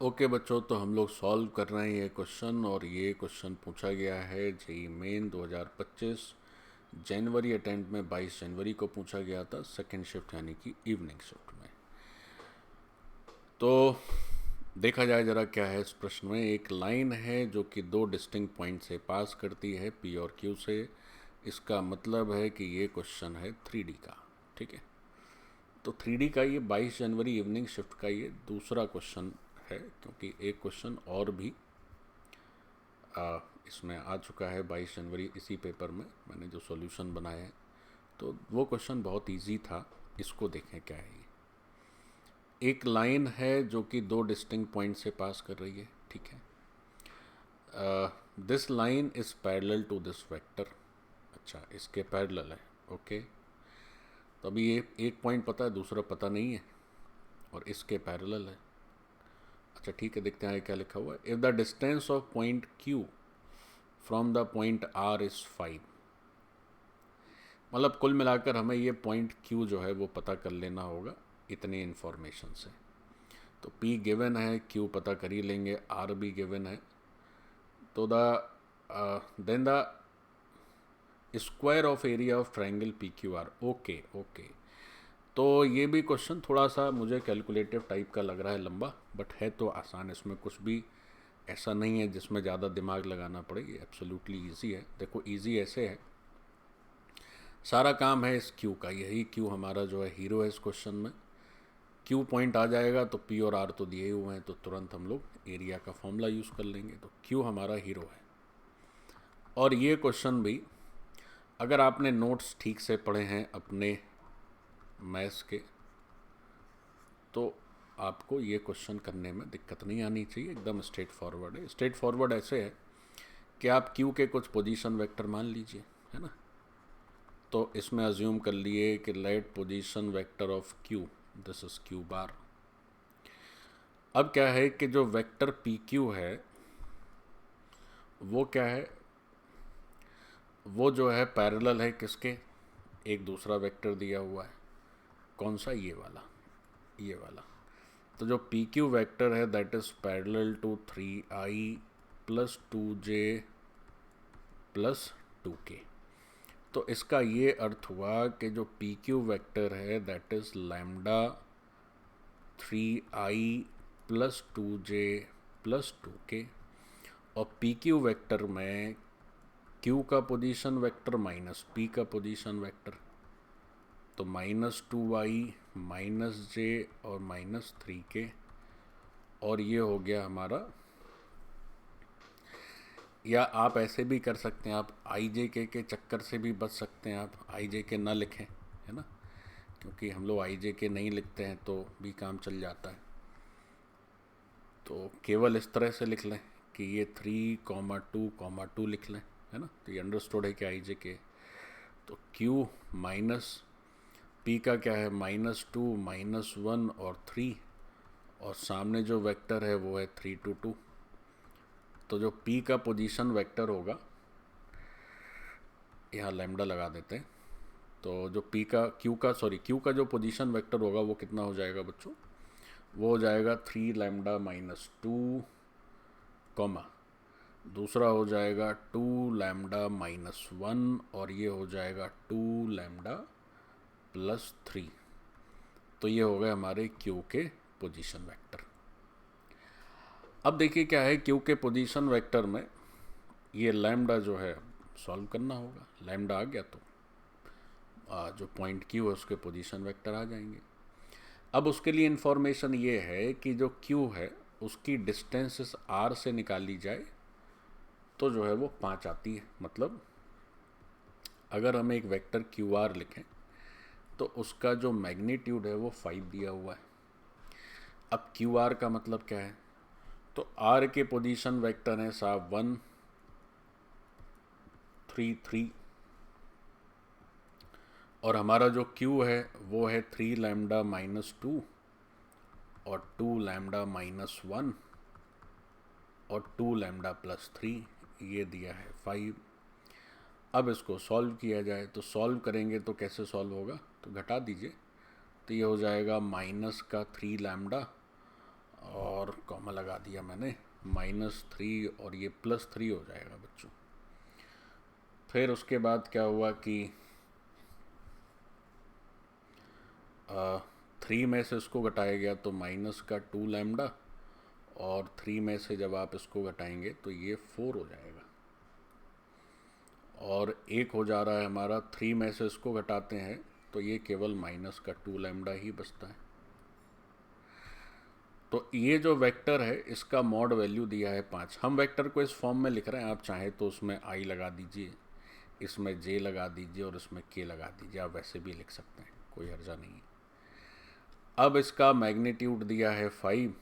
Okay बच्चों, तो हम लोग सॉल्व कर रहे हैं ये क्वेश्चन। और ये क्वेश्चन पूछा गया है जेईई मेन 2025 जनवरी अटेम्प्ट में। 22 जनवरी को पूछा गया था, सेकेंड शिफ्ट यानी कि इवनिंग शिफ्ट में। तो देखा जाए ज़रा क्या है इस प्रश्न में। एक लाइन है जो कि दो डिस्टिंक्ट पॉइंट से पास करती है, पी और क्यू से। इसका मतलब है कि ये क्वेश्चन है 3D का। ठीक है, तो 3D का ये 22 जनवरी इवनिंग शिफ्ट का ये दूसरा क्वेश्चन है, क्योंकि एक क्वेश्चन और भी इसमें आ चुका है 22 जनवरी इसी पेपर में मैंने जो सॉल्यूशन बनाया है। तो वो क्वेश्चन बहुत इजी था। इसको देखें क्या है ये। एक लाइन है जो कि दो डिस्टिंक्ट पॉइंट से पास कर रही है। ठीक है, this line is parallel to this vector. अच्छा, इसके पैरेलल है। ओके, तो अभी ये एक पॉइंट पता है, दूसरा पता नहीं है, और इसके पैरेलल है। अच्छा ठीक है, देखते हैं क्या लिखा हुआ है। If the distance of point Q from the point R is 5। मतलब कुल मिलाकर हमें ये पॉइंट Q जो है वो पता कर लेना होगा इतनी इन्फॉर्मेशन से। तो P गिवन है, Q पता कर ही लेंगे, R भी गिवन है। तो then the square of area of triangle PQR। Okay okay, तो ये भी क्वेश्चन थोड़ा सा मुझे कैलकुलेटिव टाइप का लग रहा है, लंबा, बट है तो आसान। इसमें कुछ भी ऐसा नहीं है जिसमें ज़्यादा दिमाग लगाना पड़े। ये एब्सोल्युटली ईजी है। देखो ईजी ऐसे है, सारा काम है इस क्यू का। यही क्यू हमारा जो है हीरो है इस क्वेश्चन में। क्यू पॉइंट आ जाएगा तो पी और आर तो दिए हुए हैं, तो तुरंत हम लोग एरिया का फॉर्मूला यूज़ कर लेंगे। तो क्यू हमारा हीरो है। और ये क्वेश्चन भी अगर आपने नोट्स ठीक से पढ़े हैं अपने मैथ्स के, तो आपको ये क्वेश्चन करने में दिक्कत नहीं आनी चाहिए। एकदम स्ट्रेट फॉरवर्ड है। स्ट्रेट फॉरवर्ड ऐसे है कि आप क्यू के कुछ पोजीशन वेक्टर मान लीजिए, है ना। तो इसमें अज्यूम कर लिए कि let position vector of Q, this is Q bar. अब क्या है कि जो वेक्टर पी क्यू है वो क्या है, वो जो है पैरेलल है किसके, एक दूसरा वेक्टर दिया हुआ है। कौन सा, ये वाला, ये वाला। तो जो पी क्यू वैक्टर है that is parallel to 3i plus 2j plus 2k। तो इसका ये अर्थ हुआ कि जो पी क्यू वैक्टर है that is lambda 3i plus 2j plus 2k। और पी क्यू वैक्टर में q का पोजीशन वेक्टर माइनस p का पोजीशन वेक्टर, तो -2i -j और -3k। और ये हो गया हमारा, या आप ऐसे भी कर सकते हैं, आप आई जे के चक्कर से भी बच सकते हैं। आप आई जे के ना लिखें, है ना, क्योंकि हम लोग आई जे के नहीं लिखते हैं तो भी काम चल जाता है। तो केवल इस तरह से लिख लें कि ये 3,2,2 लिख लें, है ना। तो ये अंडरस्टूड है कि आई जे के। तो Q माइनस P का क्या है, -2 -1 और 3, और सामने जो वेक्टर है वो है 3 2 2। तो जो P का पोजीशन वेक्टर होगा, यहाँ लैम्डा लगा देते हैं। तो जो P का Q का जो पोजीशन वेक्टर होगा वो कितना हो जाएगा बच्चों, वो हो जाएगा 3 लैम्डा -2, कॉमा दूसरा हो जाएगा 2 लैम्डा -1, और ये हो जाएगा 2 लैम्डा प्लस 3। तो ये हो गए हमारे Q के पोजीशन वेक्टर। अब देखिए क्या है, Q के पोजीशन वेक्टर में ये लैम्डा जो है सॉल्व करना होगा। लैम्डा आ गया तो जो पॉइंट Q है उसके पोजीशन वेक्टर आ जाएंगे। अब उसके लिए इन्फॉर्मेशन ये है कि जो Q है उसकी डिस्टेंस इस R से निकाली जाए तो जो है वो 5 आती है। मतलब अगर हम एक वेक्टर QR लिखें तो उसका जो मैग्नीट्यूड है वो 5 दिया हुआ है। अब QR का मतलब क्या है, तो R के पोजीशन वेक्टर हैं साहब 1 3 3, और हमारा जो Q है वो है 3 लैम्डा -2 और 2 लैम्डा -1 और 2 लैम्डा प्लस 3, ये दिया है 5। अब इसको सॉल्व किया जाए, तो सॉल्व करेंगे तो कैसे सॉल्व होगा, तो घटा दीजिए। तो ये हो जाएगा माइनस का 3 लैम्डा और कॉमा लगा दिया मैंने, -3 और ये +3 हो जाएगा बच्चों। फिर उसके बाद क्या हुआ कि 3 में से इसको घटाया गया तो माइनस का 2 लैम्डा और 3 में से जब आप इसको घटाएंगे तो ये 4 हो जाएगा। और एक हो जा रहा है हमारा, 3 में से इसको घटाते हैं तो ये केवल माइनस का 2 लैम्डा ही बचता है। तो ये जो वेक्टर है इसका मॉड वैल्यू दिया है 5। हम वेक्टर को इस फॉर्म में लिख रहे हैं, आप चाहें तो उसमें i लगा दीजिए, इसमें j लगा दीजिए और इसमें k लगा दीजिए, आप वैसे भी लिख सकते हैं, कोई हर्जा नहीं है। अब इसका मैग्नीट्यूड दिया है 5,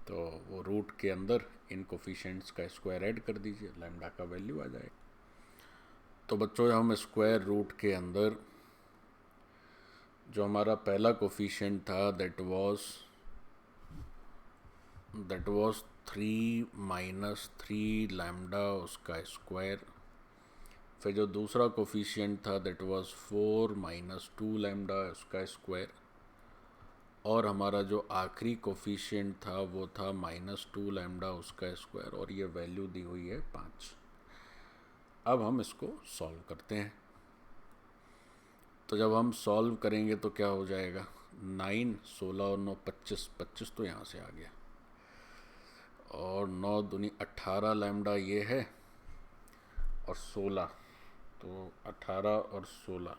तो वो रूट के अंदर इन कोफिशिएंट्स का स्क्वायर ऐड कर दीजिए, लैम्डा का वैल्यू आ जाएगा। तो बच्चों हम स्क्वायर रूट के अंदर जो हमारा पहला कोफिशिएंट था दैट वाज 3 - 3 लैम्डा उसका स्क्वायर, फिर जो दूसरा कोफिशिएंट था दैट वाज 4 - 2 लैम्डा उसका स्क्वायर, और हमारा जो आखिरी कोफिशिएंट था वो था -2 लैम्डा उसका स्क्वायर, और ये वैल्यू दी हुई है 5। अब हम इसको सॉल्व करते हैं। तो जब हम सॉल्व करेंगे तो क्या हो जाएगा, 9, 16 और 9 25, 25 तो यहाँ से आ गया, और 9 दूनी 18 लैम्डा ये है, और 16, तो 18 और 16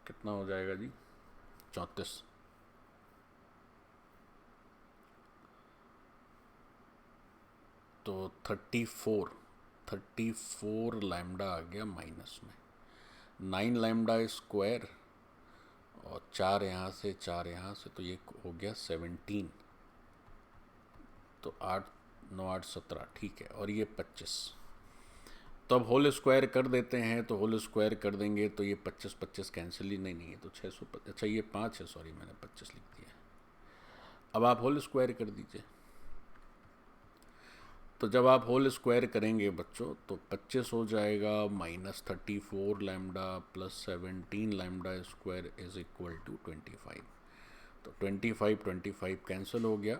कितना हो जाएगा जी, 34। तो 34 लैम्डा आ गया माइनस में, 9 लैम्डा स्क्वायर और 4 यहाँ से 4 यहाँ से, तो ये हो गया 17। तो 8 9 8 17, ठीक है, और ये 25। तो अब होल स्क्वायर कर देते हैं, तो होल स्क्वायर कर देंगे तो ये 25 कैंसिल ही नहीं है, तो 600, अच्छा ये 5 है, सॉरी मैंने 25 लिख दिया। अब आप होल स्क्वायर कर दीजिए। तो जब आप होल स्क्वायर करेंगे बच्चों तो 25 हो जाएगा -34 lambda plus 17 lambda square is equal to 25। तो 25 कैंसिल हो गया।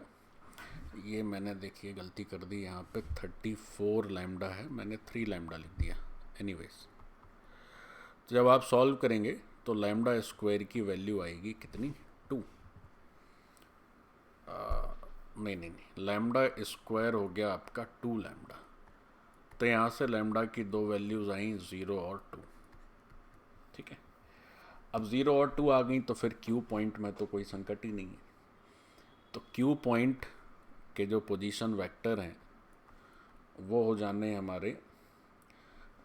ये मैंने देखिए गलती कर दी, यहाँ पे 34 लैम्डा है, मैंने 3 लैम्डा लिख दिया। एनीवेज, तो जब आप सॉल्व करेंगे तो लैम्डा स्क्वायर की वैल्यू आएगी कितनी, 2। नहीं, लैम्डा स्क्वायर हो गया आपका 2 लैम्डा। तो यहाँ से लैम्डा की दो वैल्यूज़ आई 0 और 2, ठीक है। अब 0 और 2 आ गई तो फिर क्यू पॉइंट में तो कोई संकट ही नहीं है। तो क्यू पॉइंट के जो पोजीशन वेक्टर हैं वो हो जाने हमारे,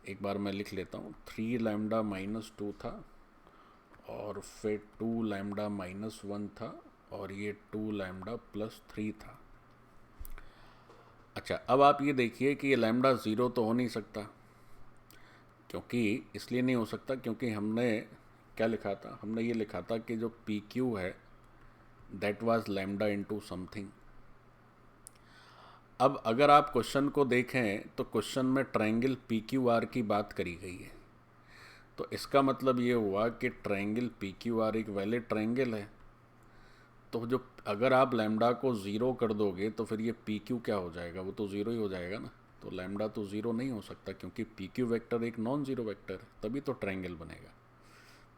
एक बार मैं लिख लेता हूँ, 3 लैम्डा -2 था, और फिर 2 लैम्डा -1 था, और ये 2 लैम्डा +3 था। अच्छा, अब आप ये देखिए कि ये लैम्डा 0 तो हो नहीं सकता, क्योंकि इसलिए नहीं हो सकता क्योंकि हमने क्या लिखा था, हमने ये लिखा था कि जो पी क्यू है that was lambda into something. अब अगर आप क्वेश्चन को देखें तो क्वेश्चन में ट्रायंगल पी क्यू आर की बात करी गई है, तो इसका मतलब ये हुआ कि ट्रायंगल पी क्यू आर एक वैलिड ट्रायंगल है। तो जो अगर आप लैम्डा को 0 कर दोगे तो फिर ये पी क्यू क्या हो जाएगा, वो तो 0 ही हो जाएगा ना। तो लैम्डा तो 0 नहीं हो सकता क्योंकि पी क्यू वैक्टर एक नॉन ज़ीरो वैक्टर है, तभी तो ट्रायंगल बनेगा।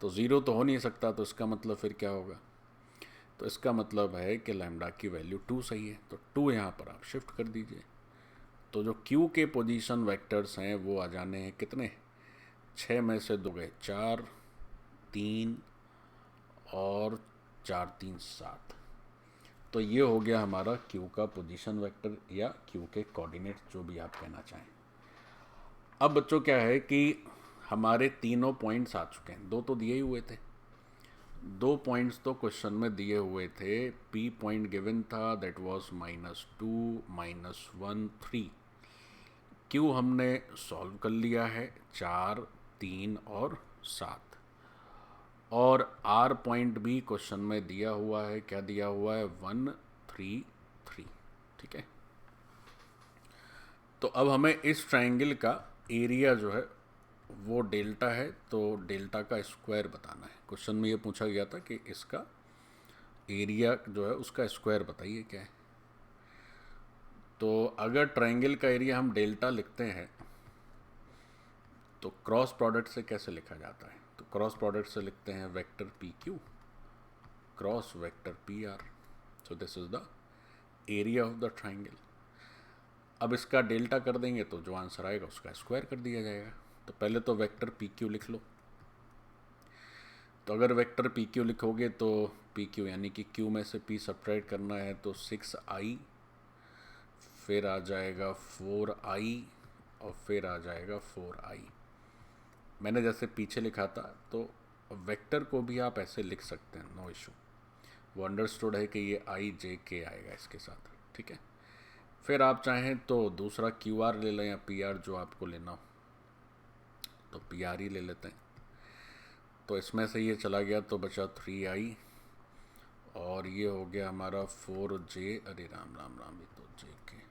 तो 0 तो हो नहीं सकता, तो इसका मतलब फिर क्या होगा, तो इसका मतलब है कि लैम्डा की वैल्यू 2 सही है। तो 2 यहाँ पर आप शिफ्ट कर दीजिए। तो जो क्यू के पोजीशन वेक्टर्स हैं वो आ जाने हैं कितने, 6 में से 2 गए 4, 3 और 4 3 7। तो ये हो गया हमारा क्यू का पोजीशन वेक्टर या क्यू के कोऑर्डिनेट, जो भी आप कहना चाहें। अब बच्चों क्या है कि हमारे तीनों पॉइंट्स आ चुके हैं, 2 तो दिए ही हुए थे, 2 पॉइंट्स तो क्वेश्चन में दिए हुए थे। पी पॉइंट गिवन था दैट वाज -2 -1 3। क्यू हमने सॉल्व कर लिया है, 4 3 और 7। और आर पॉइंट भी क्वेश्चन में दिया हुआ है, क्या दिया हुआ है, 1 3 3, ठीक है। तो अब हमें इस ट्रायंगल का एरिया जो है वो डेल्टा है, तो डेल्टा का स्क्वायर बताना है। क्वेश्चन में ये पूछा गया था कि इसका एरिया जो है उसका स्क्वायर बताइए क्या है। तो अगर ट्रायंगल का एरिया हम डेल्टा लिखते हैं तो क्रॉस प्रोडक्ट से कैसे लिखा जाता है? तो क्रॉस प्रोडक्ट से लिखते हैं vector P Q cross vector P R. So this is the area of the triangle. अब इसका डेल्टा कर देंगे तो जो आंसर आएगा उसका स्क्वायर कर दिया जाएगा। तो पहले तो वेक्टर पी क्यू लिख लो। तो अगर वेक्टर पी क्यू लिखोगे तो पी क्यू यानी कि क्यू में से पी सब्ट्रैक्ट करना है तो 6i, फिर आ जाएगा 4i और फिर आ जाएगा 4i। मैंने जैसे पीछे लिखा था तो वेक्टर को भी आप ऐसे लिख सकते हैं, नो इशू। वो अंडरस्टूड है कि ये आई जे के आएगा इसके साथ, ठीक है। फिर आप चाहें तो दूसरा क्यू आर ले लें या पी आर, जो आपको लेना हो। तो पी आर ही ले लेते हैं। तो इसमें से ये चला गया तो बचा 3i और ये हो गया हमारा 4j, अरे राम राम राम, ये तो जे के,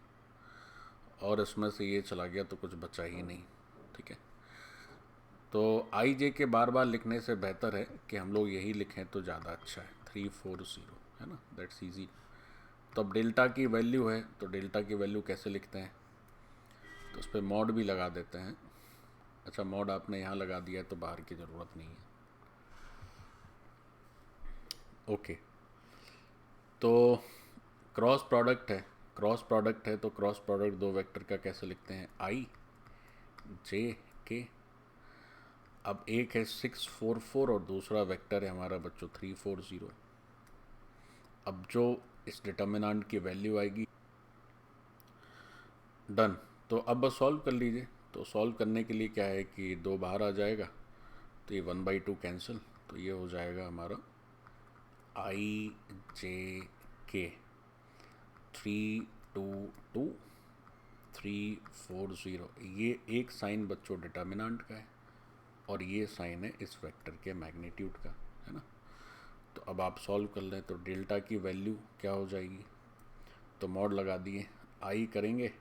और इसमें से ये चला गया तो कुछ बचा ही नहीं, ठीक है। तो आई जे के बार बार लिखने से बेहतर है कि हम लोग यही लिखें तो ज़्यादा अच्छा है, 340, है ना, दैट्स ईजी। तो अब डेल्टा की वैल्यू है तो डेल्टा की वैल्यू कैसे लिखते हैं? तो उस पर मॉड भी लगा देते हैं। अच्छा, मॉड आपने यहाँ लगा दिया है तो बाहर की ज़रूरत नहीं है, ओके। तो क्रॉस प्रोडक्ट है, तो क्रॉस प्रोडक्ट दो वेक्टर का कैसे लिखते हैं? आई जे के। अब एक है 644 और दूसरा वेक्टर है हमारा बच्चों 340। अब जो इस डिटर्मिनेंट की वैल्यू आएगी, डन। तो अब बस सॉल्व कर लीजिए। तो सॉल्व करने के लिए क्या है कि 2 बाहर आ जाएगा तो ये 1/2 कैंसिल, तो ये हो जाएगा हमारा आई जे के 322 340। ये एक साइन बच्चों डिटर्मिनेंट का है और ये साइन है इस वेक्टर के मैग्नीट्यूड का, है ना। तो अब आप सॉल्व कर लें तो डेल्टा की वैल्यू क्या हो जाएगी? तो मॉड लगा दिए, आई करेंगे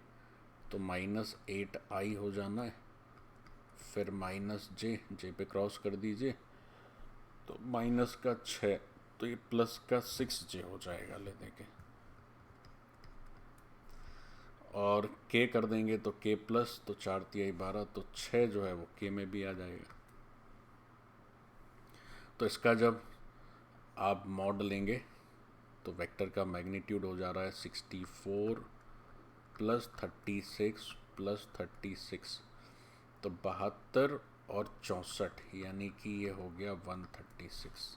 तो -8i हो जाना है, फिर -j पे क्रॉस कर दीजिए तो माइनस का 6, तो ये प्लस का 6j हो जाएगा, ले देंगे। और k कर देंगे तो k प्लस, तो 4 तिहाई 12, तो 6 जो है वो k में भी आ जाएगा। तो इसका जब आप मॉड लेंगे तो वेक्टर का मैग्नीट्यूड हो जा रहा है 64 प्लस 36 प्लस 36, तो 72 और 64, यानी कि ये हो गया 136।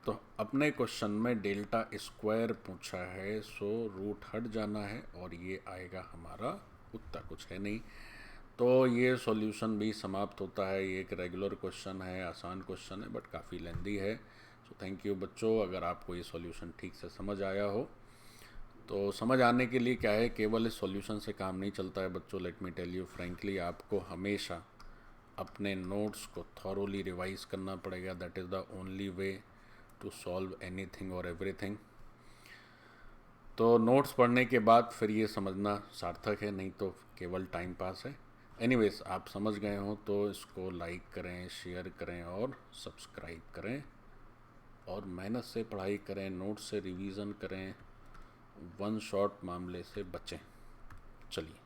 तो अपने क्वेश्चन में डेल्टा स्क्वायर पूछा है, सो रूट हट जाना है और ये आएगा हमारा उत्तर, कुछ है नहीं। तो ये सॉल्यूशन भी समाप्त होता है। ये एक रेगुलर क्वेश्चन है, आसान क्वेश्चन है, बट काफ़ी लेंदी है। सो थैंक यू बच्चों। अगर आपको ये सॉल्यूशन ठीक से समझ आया हो तो समझ आने के लिए क्या है, केवल इस सॉल्यूशन से काम नहीं चलता है बच्चों। Let me tell you frankly, आपको हमेशा अपने नोट्स को थॉरोली रिवाइज करना पड़ेगा। That is the only way to solve anything और एवरीथिंग। तो नोट्स पढ़ने के बाद फिर ये समझना सार्थक है, नहीं तो केवल टाइम पास है। एनीवेज, आप समझ गए हो तो इसको लाइक करें, शेयर करें और सब्सक्राइब करें, और मेहनत से पढ़ाई करें, नोट्स से रिवीजन करें, वन शॉट मामले से बचें। चलिए।